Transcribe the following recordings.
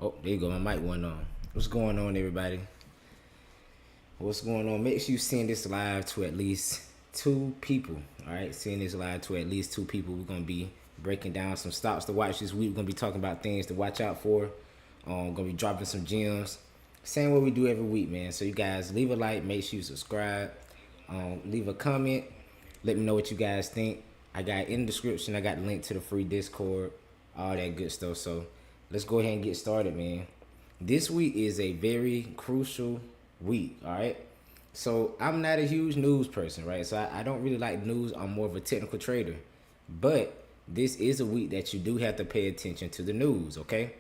Oh, there you go. My mic went on. What's going on, everybody? What's going on? Make sure you send this live to at least 2 people. All right, send this live to at least 2 people. We're gonna be breaking down some stocks to watch this week. We're gonna be talking about things to watch out for. Gonna be dropping some gems. Same what we do every week, man. So you guys leave a like, make sure you subscribe, leave a comment, let me know what you guys think. I got in the description. I got the link to the free Discord, all that good stuff. So let's go ahead and get started, man. This week is a very crucial week, all right? So I'm not a huge news person, right? So I don't really like news. I'm more of a technical trader. But this is a week that you do have to pay attention to the news, okay?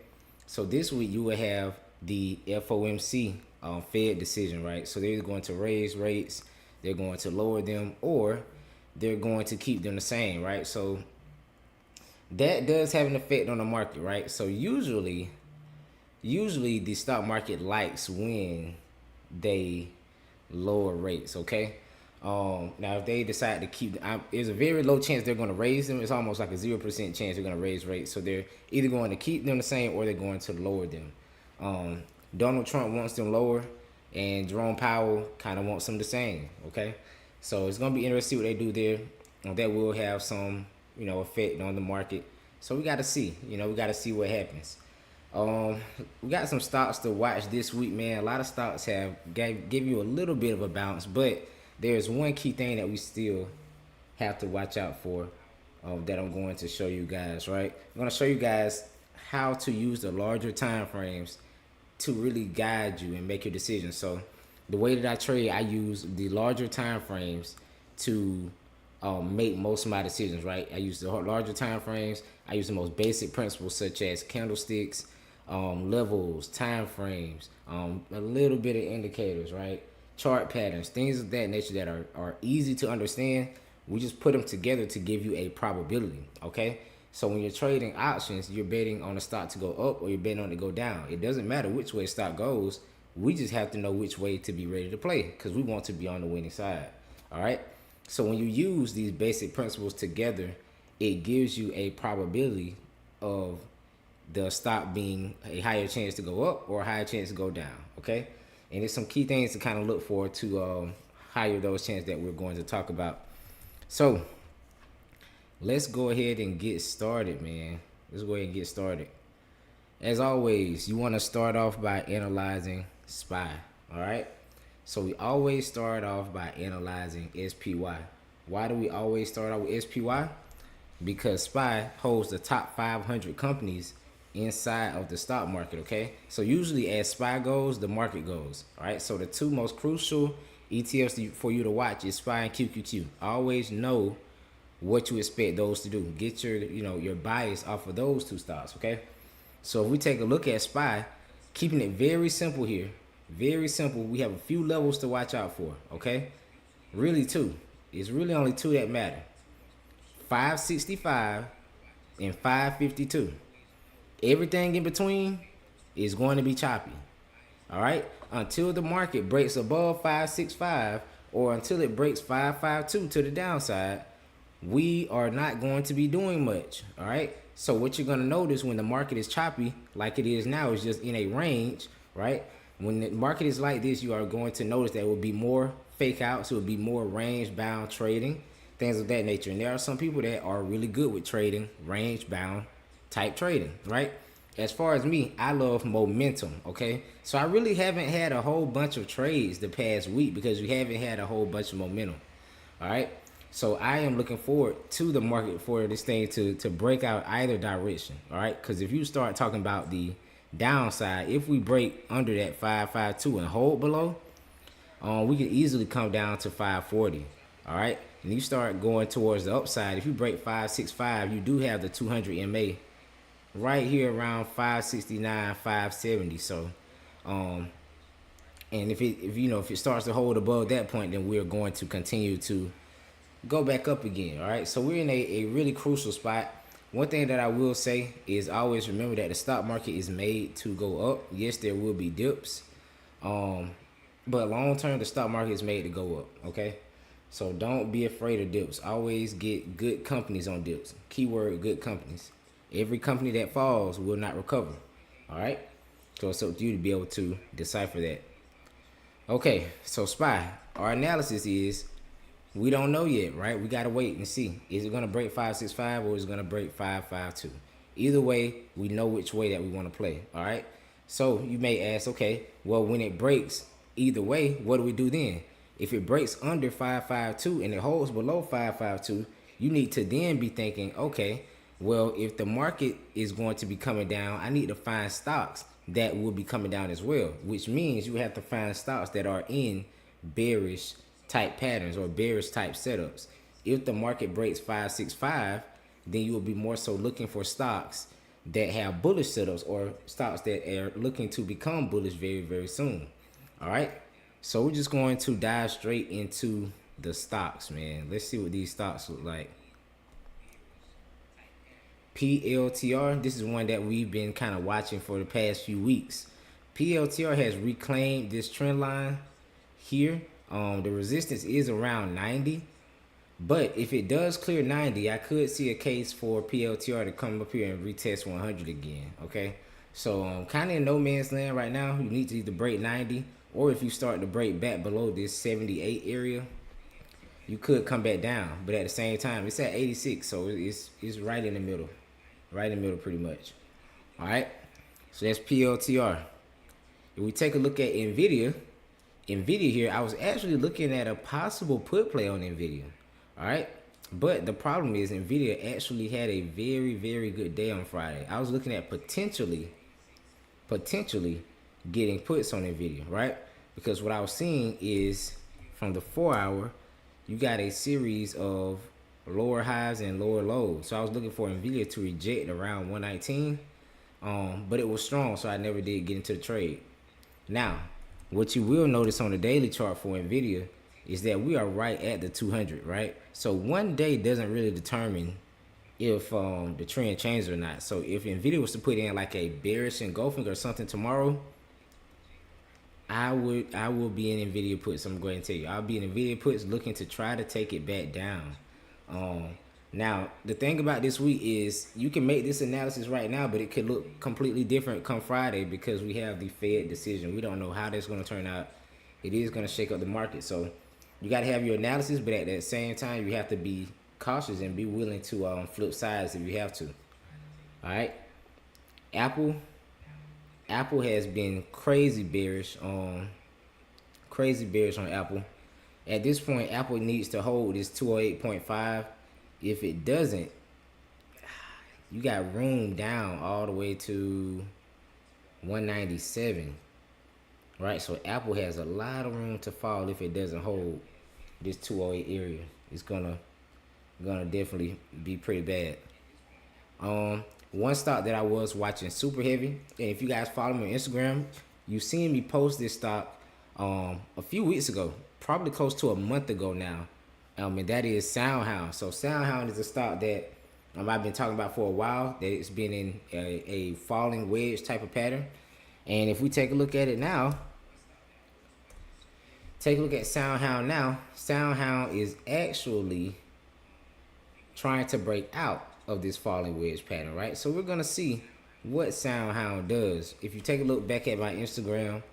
So this week you will have the FOMC Fed decision, right? So they're going to raise rates, they're going to lower them, or they're going to keep them the same, right? So that does have an effect on the market, right? So usually the stock market likes when they lower rates, okay? Now if they decide to keep, there's a very low chance they're going to raise them. It's almost like a 0% chance they're going to raise rates. So they're either going to keep them the same or they're going to lower them. Donald Trump wants them lower, and Jerome Powell kind of wants them the same, okay? So it's going to be interesting what they do there. That will have some, effect on the market. So we got to see, we got to see what happens. We got some stocks to watch this week, man. A lot of stocks have give you a little bit of a bounce, but there's one key thing that we still have to watch out for that I'm going to show you guys, right? I'm going to show you guys how to use the larger time frames to really guide you and make your decisions. So the way that I trade, I use the larger time frames to make most of my decisions, right? I use the larger time frames. I use the most basic principles such as candlesticks, levels, time frames, a little bit of indicators, right? Chart patterns, things of that nature that are easy to understand. We just put them together to give you a probability, okay? So when you're trading options, you're betting on a stock to go up or you're betting on it to go down. It doesn't matter which way stock goes. We just have to know which way to be ready to play because we want to be on the winning side, all right? So when you use these basic principles together, it gives you a probability of the stock being a higher chance to go up or a higher chance to go down, okay? And there's some key things to kind of look for to higher those chances that we're going to talk about. So let's go ahead and get started, man. Let's go ahead and get started. As always, you want to start off by analyzing SPY, all right? So we always start off by analyzing SPY. Why do we always start out with SPY? Because SPY holds the top 500 companies inside of the stock market, okay? So usually as SPY goes, the market goes, all right? So the two most crucial ETFs for you to watch is SPY and QQQ. Always know what you expect those to do. Get your, your bias off of those two stocks, okay? So if we take a look at SPY, keeping it very simple here, very simple. We have a few levels to watch out for, okay? Really two. It's really only two that matter. 565 and 552. Everything in between is going to be choppy, all right? Until the market breaks above 565 or until it breaks 552 to the downside, we are not going to be doing much, all right? So what you're going to notice when the market is choppy, like it is now, is just in a range, right? When the market is like this, you are going to notice there will be more fake outs. It will be more range-bound trading, things of that nature. And there are some people that are really good with trading range-bound type trading, right? As far as me, I love momentum, okay? So I really haven't had a whole bunch of trades the past week because we haven't had a whole bunch of momentum, all right? So I am looking forward to the market for this thing to break out either direction, all right? Because if you start talking about the downside, if we break under that 552 and hold below, we could easily come down to 540, all right? And you start going towards the upside. If you break 565, you do have the 200 MA right here around 569, 570. So, and if it starts to hold above that point, then we're going to continue to go back up again, all right? So we're in a really crucial spot. One thing that I will say is always remember that the stock market is made to go up. Yes, there will be dips, but long term, the stock market is made to go up, okay? So don't be afraid of dips. Always get good companies on dips. Keyword, good companies. Every company that falls will not recover, all right? So it's up to you to be able to decipher that. Okay, so SPY, our analysis is we don't know yet, right? We gotta wait and see. Is it gonna break 565 or is it gonna break 552? Either way, we know which way that we want to play. All right. So you may ask, okay, well, when it breaks either way, what do we do then? If it breaks under 552 and it holds below 552, you need to then be thinking, okay, well, if the market is going to be coming down, I need to find stocks that will be coming down as well, which means you have to find stocks that are in bearish type patterns or bearish type setups. If the market breaks 565, then you will be more so looking for stocks that have bullish setups or stocks that are looking to become bullish very, very soon. All right. So we're just going to dive straight into the stocks, man. Let's see what these stocks look like. PLTR, this is one that we've been kind of watching for the past few weeks. PLTR has reclaimed this trend line here. The resistance is around 90, but if it does clear 90, I could see a case for PLTR to come up here and retest 100 again. Okay, so kind of in no man's land right now. You need to either break 90, or if you start to break back below this 78 area, you could come back down. But at the same time, it's at 86, so it's right in the middle. Right in the middle pretty much. All right, so that's PLTR. If we take a look at NVIDIA here, I was actually looking at a possible put play on NVIDIA. All right, but the problem is NVIDIA actually had a very, very good day on Friday. I was looking at potentially getting puts on NVIDIA, right? Because what I was seeing is from the 4-hour, you got a series of lower highs and lower lows. So I was looking for NVIDIA to reject around 119, but it was strong, so I never did get into the trade. Now, what you will notice on the daily chart for NVIDIA is that we are right at the 200, right? So one day doesn't really determine if the trend changes or not. So if NVIDIA was to put in like a bearish engulfing or something tomorrow, I will be in NVIDIA puts. I'm going to tell you, I'll be in NVIDIA puts looking to try to take it back down. Now the thing about this week is you can make this analysis right now, but it could look completely different come Friday because we have the Fed decision. We don't know how that's going to turn out. It is going to shake up the market. So you got to have your analysis, but at the same time, you have to be cautious and be willing to flip sides if you have to. All right. Apple has been crazy bearish on Apple. At this point, Apple needs to hold this 208.5. If it doesn't, you got room down all the way to 197. Right? So Apple has a lot of room to fall if it doesn't hold this 208 area. It's gonna definitely be pretty bad. One stock that I was watching super heavy, and if you guys follow me on Instagram, you've seen me post this stock a few weeks ago, probably close to a month ago now. And that is SoundHound. So SoundHound is a stock that I've been talking about for a while, that it's been in a falling wedge type of pattern. And if we take a look at it now, take a look at SoundHound now. SoundHound is actually trying to break out of this falling wedge pattern, right? So we're gonna see what SoundHound does. If you take a look back at my Instagram,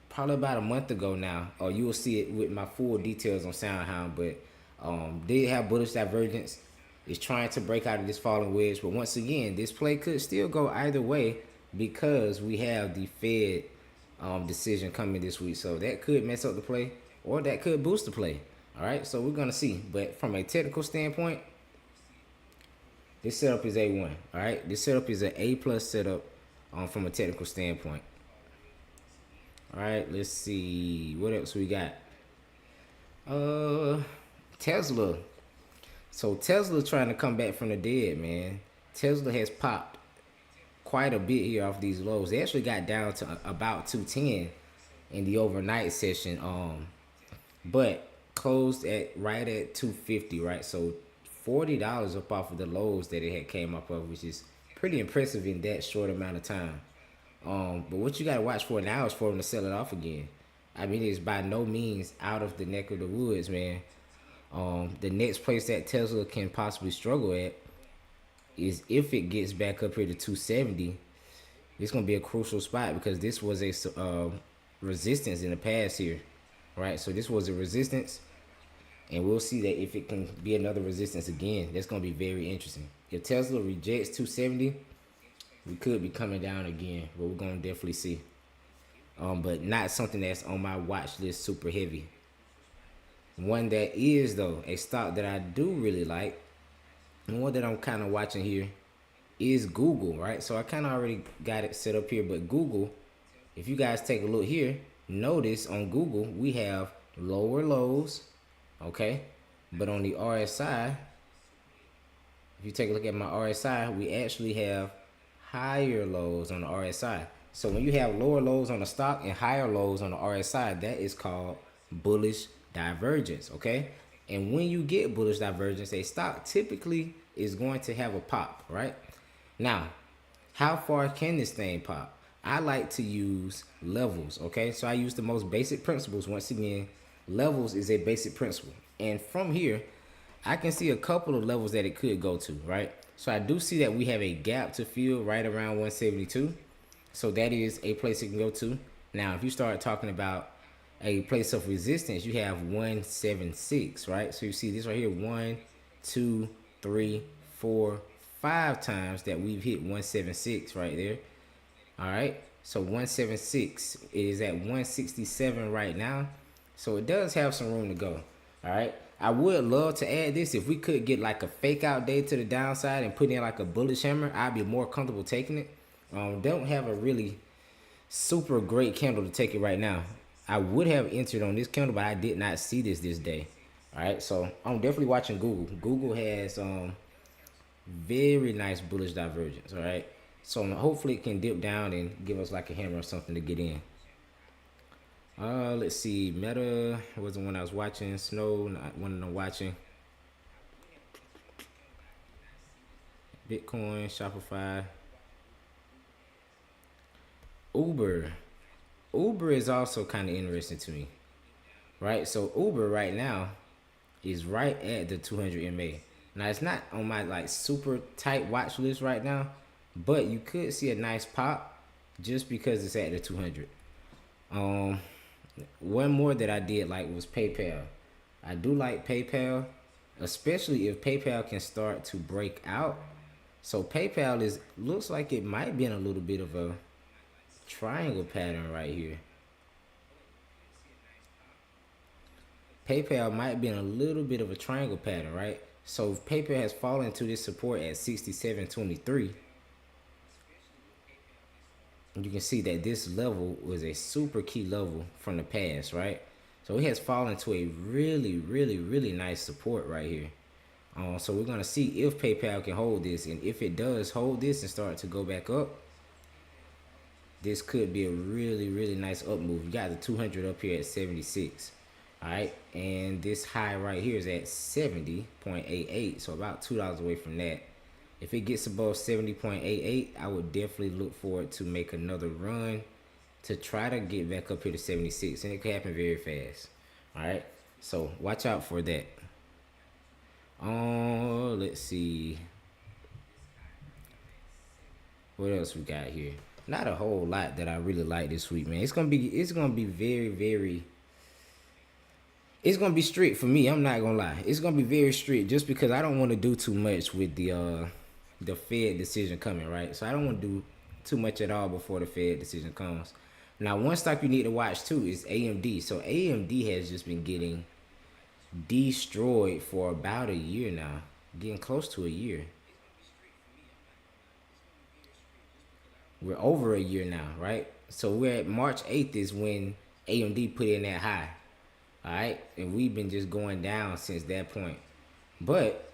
probably about a month ago now, or you will see it with my full details on SoundHound, but did have bullish divergence. It's trying to break out of this falling wedge, but once again, this play could still go either way because we have the Fed decision coming this week. So that could mess up the play, or that could boost the play. All right, so we're gonna see. But from a technical standpoint, this setup is A1. All right, this setup is an A+ setup from a technical standpoint. All right, let's see what else we got. Tesla. So Tesla trying to come back from the dead, man. Tesla has popped quite a bit here off these lows. They actually got down to about 210 in the overnight session, but closed at right at 250, right? So $40 up off of the lows that it had came up of, which is pretty impressive in that short amount of time. But what you got to watch for now is for them to sell it off again. I mean, it's by no means out of the neck of the woods, man. The next place that Tesla can possibly struggle at is if it gets back up here to 270. It's gonna be a crucial spot because this was a resistance in the past here, right? So this was a resistance, and we'll see that if it can be another resistance again. That's gonna be very interesting. If Tesla rejects 270, we could be coming down again, but we're gonna definitely see. But not something that's on my watch list super heavy. One that is though a stock that I do really like, and one that I'm kind of watching here is Google, right? So I kind of already got it set up here, but Google, if you guys take a look here, notice on Google we have lower lows, okay? But on the RSI, if you take a look at my RSI, we actually have higher lows on the RSI. So when you have lower lows on the stock and higher lows on the RSI, that is called bullish divergence, okay? And when you get bullish divergence, a stock typically is going to have a pop, right? Now, how far can this thing pop? I like to use levels, okay? So I use the most basic principles. Once again, levels is a basic principle. And from here, I can see a couple of levels that it could go to, right? So I do see that we have a gap to fill right around 172. So that is a place it can go to. Now, if you start talking about a place of resistance, you have 176, right? So you see this right here, 1, 2, 3, 4, 5 times that we've hit 176 right there. All right, so 176 is at 167 right now, so it does have some room to go. All right, I would love to add this. If we could get like a fake out day to the downside and put in like a bullish hammer, I'd be more comfortable taking it. Don't have a really super great candle to take it right now. I would have entered on this candle, but I did not see this day. All right, so I'm definitely watching Google. Google has very nice bullish divergence. All right, so hopefully it can dip down and give us like a hammer or something to get in. Let's see. Meta wasn't one I was watching. Snow, not one I'm watching. Bitcoin, Shopify, Uber. Uber is also kind of interesting to me, right? So Uber right now is right at the 200 MA. Now it's not on my like super tight watch list right now, but you could see a nice pop just because it's at the 200. One more that I did like was PayPal. I do like PayPal, especially if PayPal can start to break out. So PayPal looks like it might be in a little bit of a triangle pattern right here. PayPal might be in a little bit of a triangle pattern, right? So if PayPal has fallen to this support at 67.23, you can see that this level was a super key level from the past, right? So it has fallen to a really, really, really nice support right here. So we're going to see if PayPal can hold this. And if it does hold this and start to go back up, this could be a really, really nice up move. You got the 200 up here at 76. All right. And this high right here is at 70.88. So about $2 away from that. If it gets above 70.88, I would definitely look forward to make another run to try to get back up here to 76. And it could happen very fast. All right. So watch out for that. Let's see. What else we got here? Not a whole lot that I really like this week, man. It's gonna be very, very. It's gonna be strict for me. I'm not gonna lie. It's gonna be very strict just because I don't want to do too much with the Fed decision coming, right? So I don't want to do too much at all before the Fed decision comes. Now, one stock you need to watch too is AMD. So AMD has just been getting destroyed for about a year now, getting close to a year. We're over a year now, right? So we're at March 8th is when AMD put in that high. All right, and we've been just going down since that point. But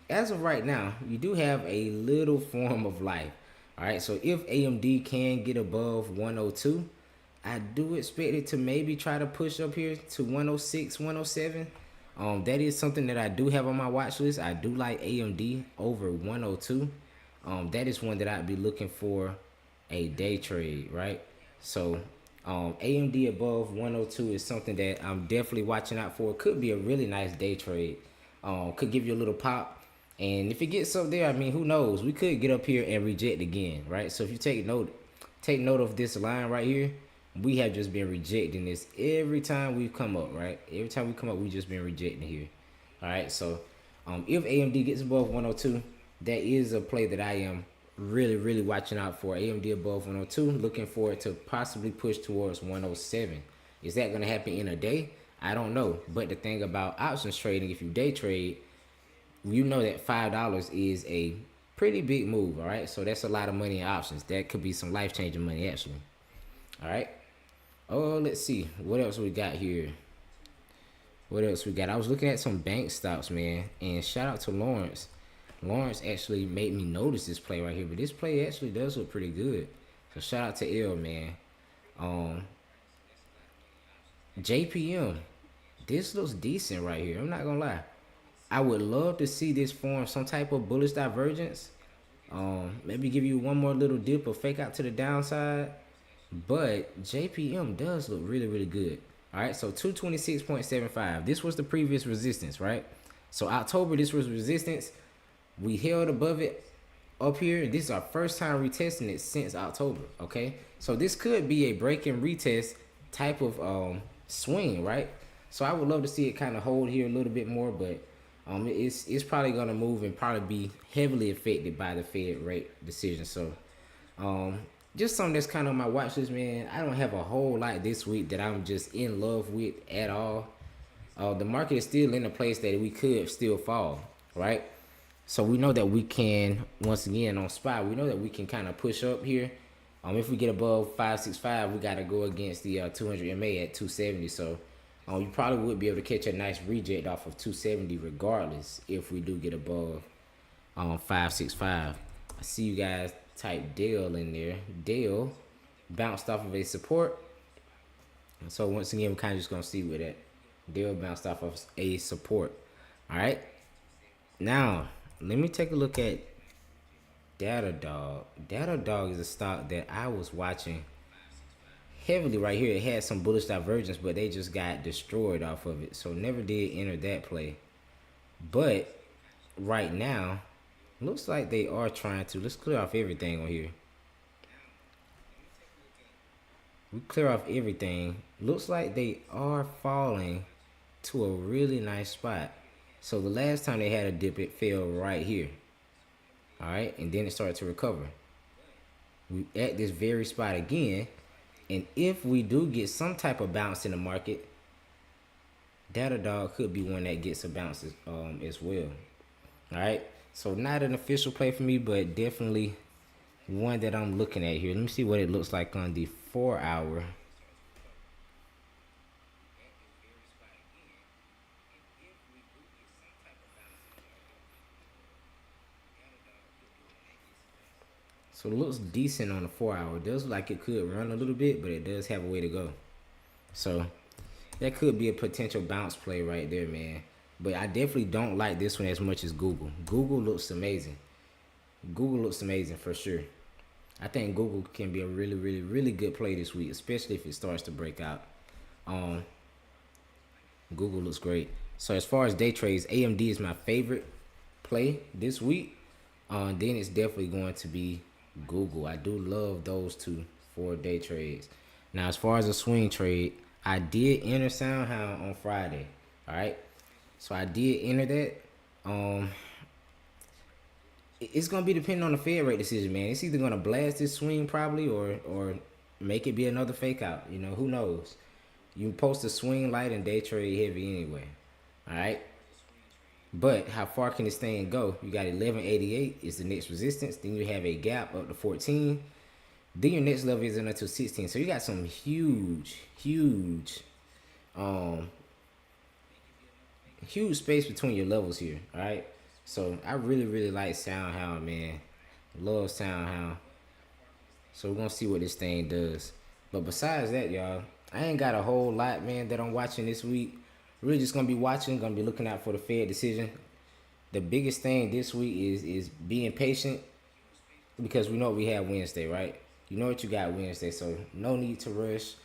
as of right now, you do have a little form of life. All right, so if AMD can get above 102, I do expect it to maybe try to push up here to 106, 107. That is something that I do have on my watch list. I do like AMD over 102. That is one that I'd be looking for a day trade, right? So AMD above 102 is something that I'm definitely watching out for. It could be a really nice day trade. Could give you a little pop. And if it gets up there, I mean, who knows? We could get up here and reject again, right? So if you take note, take note of this line right here. We have just been rejecting this every time we come up, right? Every time we come up, we just been rejecting here. All right, so if AMD gets above 102, that is a play that I am really watching out for. AMD above 102, looking for it to possibly push towards 107. Is that going to happen in a day? I don't know. But the thing about options trading, if you day trade, you know that $5 is a pretty big move. All right, so that's a lot of money in options. That could be some life-changing money actually. All right. Oh, let's see what else we got here. What else we got? I was looking at some bank stocks, man, and shout out to Lawrence. Lawrence actually made me notice this play right here, but this play actually does look pretty good. So shout out to L, man. JPM, this looks decent right here. I'm not gonna lie. I would love to see this form some type of bullish divergence. Maybe give you one more little dip or fake out to the downside. But JPM does look really good. All right, so 226.75. This was the previous resistance, right? So October, this was resistance. We held above it up here. This is our first time retesting it since October, okay? So this could be a break and retest type of swing, right? So I would love to see it kind of hold here a little bit more, but it's probably going to move and probably be heavily affected by the Fed rate decision. So just something that's kind of on my watch list, man. I don't have a whole lot this week that I'm just in love with at all. The market is still in a place that we could still fall, right? So we know that we can, once again, on spot, we know that we can kind of push up here. If we get above 565, we got to go against the 200 MA at 270. So you probably would be able to catch a nice reject off of 270 regardless if we do get above 565. I see you guys type Dale in there. Dale bounced off of a support. So once again, we're kind of just going to see where that Dale bounced off of a support. All right. Now, let me take a look at Datadog. Datadog is a stock that I was watching heavily right here. It had some bullish divergence, but they just got destroyed off of it. So never did enter that play. But right now, looks like they are trying to. Let's clear off everything on here. We clear off everything. Looks like they are falling to a really nice spot. So the last time they had a dip, it fell right here. All right, and then it started to recover. We at this very spot again, and if we do get some type of bounce in the market, Datadog could be one that gets a bounce as well. All right, so not an official play for me, but definitely one that I'm looking at here. Let me see what it looks like on the 4-hour. So it looks decent on the 4-hour. It does look like it could run a little bit, but it does have a way to go. So that could be a potential bounce play right there, man. But I definitely don't like this one as much as Google. Google looks amazing. Google looks amazing for sure. I think Google can be a really good play this week, especially if it starts to break out. Google looks great. So as far as day trades, AMD is my favorite play this week. Then it's definitely going to be Google. I do love those two for day trades. Now, as far as a swing trade, I did enter SoundHound on Friday. All right, so I did enter that. It's gonna be depending on the Fed rate decision, man. It's either gonna blast this swing probably, or make it be another fake out. You know, who knows? You post a swing light and day trade heavy anyway. All right. But how far can this thing go? You got 1188 is the next resistance. Then you have a gap up to 14. Then your next level is until 16. So you got some huge space between your levels here. All right. So I really like SoundHound, man. Love SoundHound. So we're gonna see what this thing does. But besides that, y'all, I ain't got a whole lot, man, that I'm watching this week. Really just gonna be watching, gonna be looking out for the Fed decision. The biggest thing this week is being patient, because we know we have Wednesday, right? You know what you got Wednesday, so no need to rush.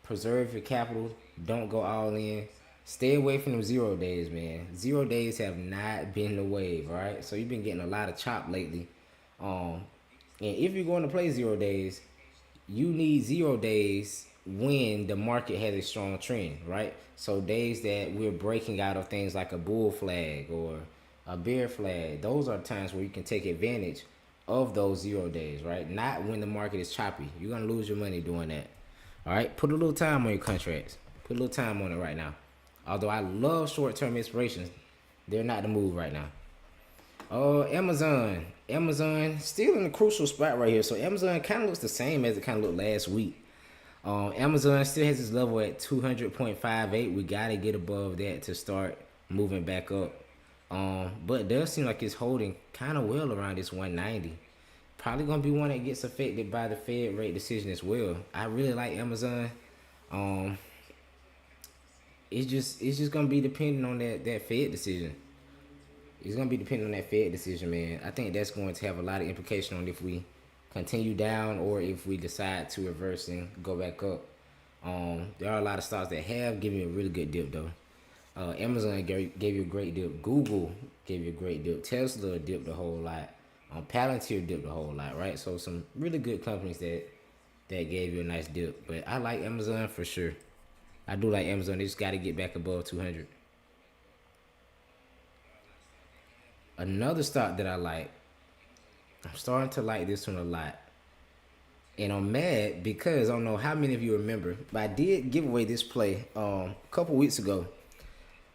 Preserve your capital. Don't go all in. Stay away from them 0 days, man. 0 days have not been the wave, all right? So you've been getting a lot of chop lately. And if you're going to play 0 days, you need 0 days when the market has a strong trend, right? So days that we're breaking out of things like a bull flag or a bear flag, those are times where you can take advantage of those 0 days, right? Not when the market is choppy. You're gonna lose your money doing that. All right, put a little time on your contracts. Put a little time on it right now. Although I love short-term inspirations, they're not the move right now. Amazon. Amazon still in a crucial spot right here. So Amazon kind of looks the same as it kind of looked last week. Amazon still has its level at 200.58. We got to get above that to start moving back up. But it does seem like it's holding kind of well around this 190. Probably going to be one that gets affected by the Fed rate decision as well. I really like Amazon. It's just going to be depending on that Fed decision. It's going to be depending on that Fed decision, man. I think that's going to have a lot of implication on if we continue down or if we decide to reverse and go back up. There are a lot of stocks that have given you a really good dip, though. Amazon gave you a great dip. Google gave you a great dip. Tesla dipped a whole lot. Palantir dipped a whole lot, right? So some really good companies that gave you a nice dip. But I like Amazon for sure. I do like Amazon. They just got to get back above 200. Another stock that I like, I'm starting to like this one a lot. And I'm mad because I don't know how many of you remember, but I did give away this play a couple weeks ago.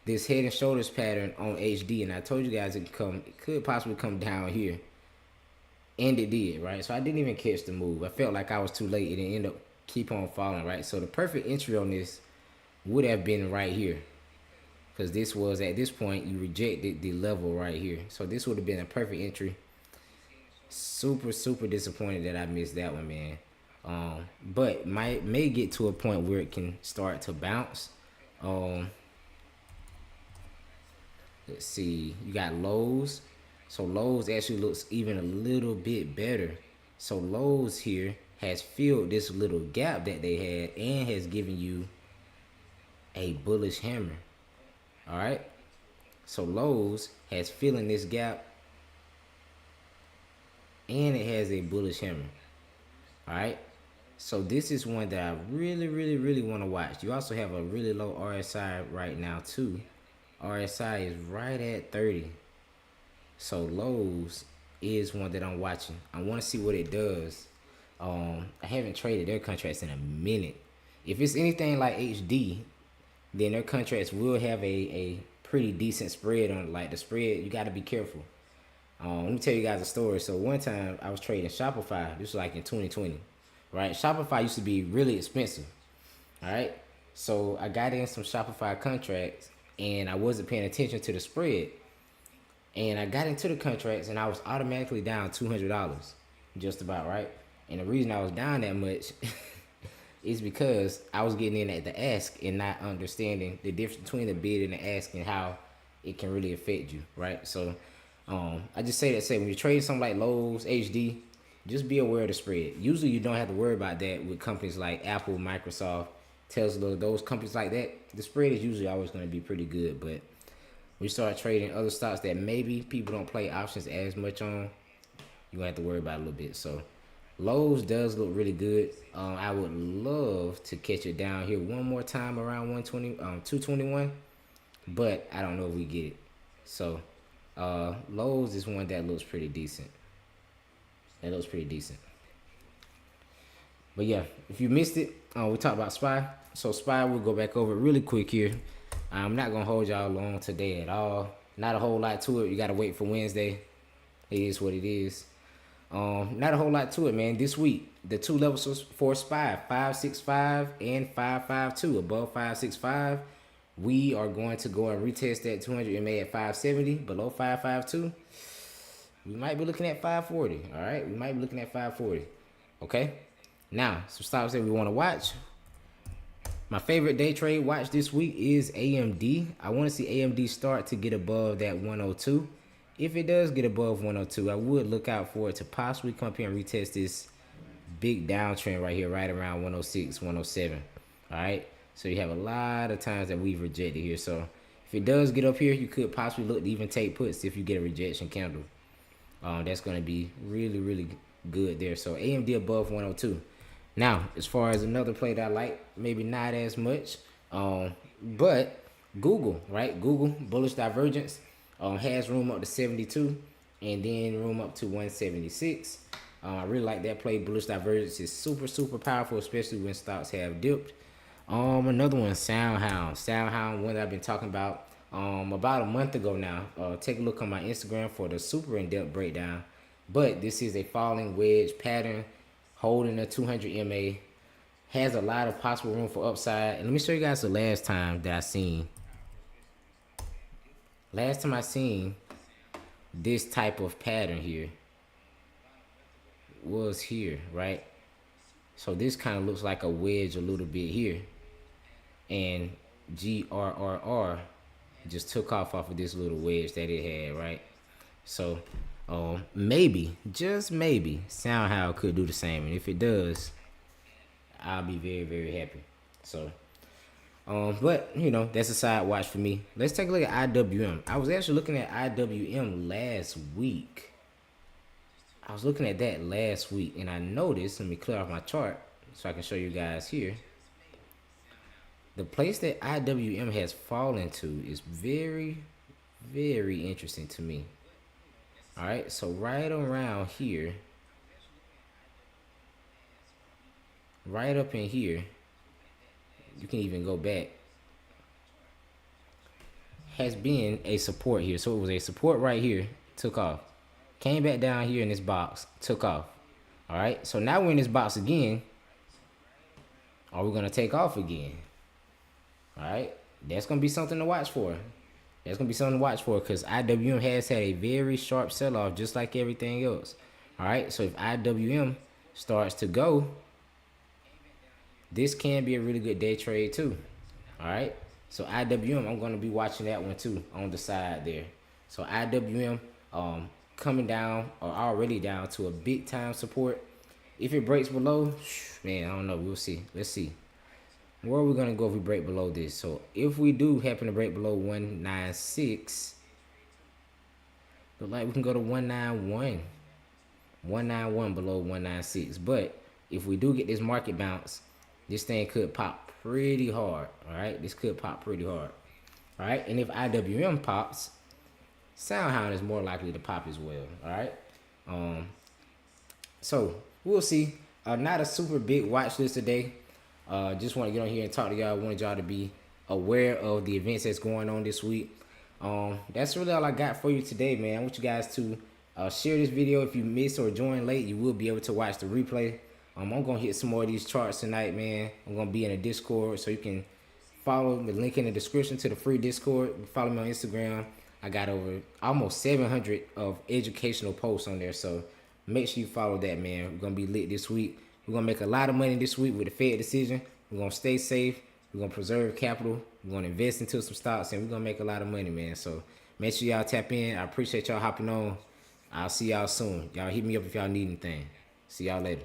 This head and shoulders pattern on HD, and I told you guys it could possibly come down here. And it did, right? So I didn't even catch the move. I felt like I was too late. It ended up keep on falling, right? So the perfect entry on this would have been right here. Because this was, at this point, you rejected the level right here. So this would have been a perfect entry. Super, super disappointed that I missed that one, man. But may get to a point where it can start to bounce. Let's see. You got Lowe's. So Lowe's actually looks even a little bit better. So Lowe's here has filled this little gap that they had and has given you a bullish hammer. All right. So Lowe's has filled in this gap and it has a bullish hammer. All right. So this is one that I really, really, really want to watch. You also have a really low RSI right now too. RSI is right at 30. So Lowe's is one that I'm watching. I want to see what it does. I haven't traded their contracts in a minute. If it's anything like HD, then their contracts will have a pretty decent spread on it. Like the spread, you got to be careful. Let me tell you guys a story. So one time I was trading Shopify. This was like in 2020, right? Shopify used to be really expensive. All right. So I got in some Shopify contracts and I wasn't paying attention to the spread. And I got into the contracts and I was automatically down $200, just about, right? And the reason I was down that much is because I was getting in at the ask and not understanding the difference between the bid and the ask and how it can really affect you, right? So I just say when you trade something like Lowe's, HD, just be aware of the spread. Usually you don't have to worry about that with companies like Apple, Microsoft, Tesla, those companies like that. The spread is usually always going to be pretty good, but we start trading other stocks that maybe people don't play options as much on, you have to worry about it a little bit. So Lowe's does look really good. I would love to catch it down here one more time around 221, but I don't know if we get it. So Lowe's is one that looks pretty decent. But yeah, if you missed it, we talked about SPY. So SPY, we'll go back over it really quick here. I'm not going to hold y'all long today at all. Not a whole lot to it. You got to wait for Wednesday. It is what it is. Not a whole lot to it, man. This week, the two levels for SPY, 565 and 552. Above 565, we are going to go and retest that 200 MA at 570. Below 552, we might be looking at 540. All right, we might be looking at 540. Okay. Now, some stocks that we want to watch. My favorite day trade watch this week is AMD. I want to see AMD start to get above that 102. If it does get above 102, I would look out for it to possibly come up here and retest this big downtrend right here, right around 106, 107. All right. So you have a lot of times that we've rejected here. So if it does get up here, you could possibly look to even take puts if you get a rejection candle. That's going to be really, really good there. So AMD above 102. Now, as far as another play that I like, maybe not as much, but Google, right? Google bullish divergence has room up to 72, and then room up to 176. I really like that play. Bullish divergence is super, super powerful, especially when stocks have dipped. Another one, Soundhound. Soundhound, one that I've been talking about a month ago now. Take a look on my Instagram for the super in-depth breakdown. But this is a falling wedge pattern, holding a 200 MA. Has a lot of possible room for upside. And let me show you guys the last time that I seen. Last time I seen this type of pattern here was here, right? So this kind of looks like a wedge a little bit here. And GRRR just took off of this little wedge that it had, right? So maybe, just maybe, Soundhound could do the same. And if it does, I'll be very, very happy. So but you know, that's a side watch for me. Let's take a look at IWM. I was actually looking at IWM last week. I was looking at that last week, and I noticed, let me clear off my chart so I can show you guys here. The place that IWM has fallen to is very, very interesting to me. All right, so right around here, right up in here, you can even go back, has been a support here. So it was a support right here, took off. Came back down here in this box, took off. All right, so now we're in this box again. Are we going to take off again? All right, that's going to be something to watch for. That's going to be something to watch for because IWM has had a very sharp sell-off just like everything else. All right, so if IWM starts to go, this can be a really good day trade too. All right, so IWM, I'm going to be watching that one too on the side there. So IWM coming down or already down to a big time support. If it breaks below, man, I don't know. We'll see. Let's see. Where are we going to go if we break below this? So if we do happen to break below 196, look like we can go to 191. 191 below 196. But if we do get this market bounce, this thing could pop pretty hard. All right, this could pop pretty hard. All right, and if IWM pops, Soundhound is more likely to pop as well. All right, so we'll see. Not a super big watch list today. Just want to get on here and talk to y'all. Wanted y'all to be aware of the events that's going on this week. That's really all I got for you today, man. I want you guys to share this video. If you missed or joined late, you will be able to watch the replay. I'm gonna hit some more of these charts tonight, man. I'm gonna be in a Discord, so you can follow the link in the description to the free Discord. Follow me on Instagram. I got over almost 700 of educational posts on there, so make sure you follow that, man. We're gonna be lit this week. We're gonna make a lot of money this week with the Fed decision. We're gonna stay safe. We're gonna preserve capital. We're gonna invest into some stocks, and we're gonna make a lot of money, man. So make sure y'all tap in. I appreciate y'all hopping on. I'll see y'all soon. Y'all hit me up if y'all need anything. See y'all later.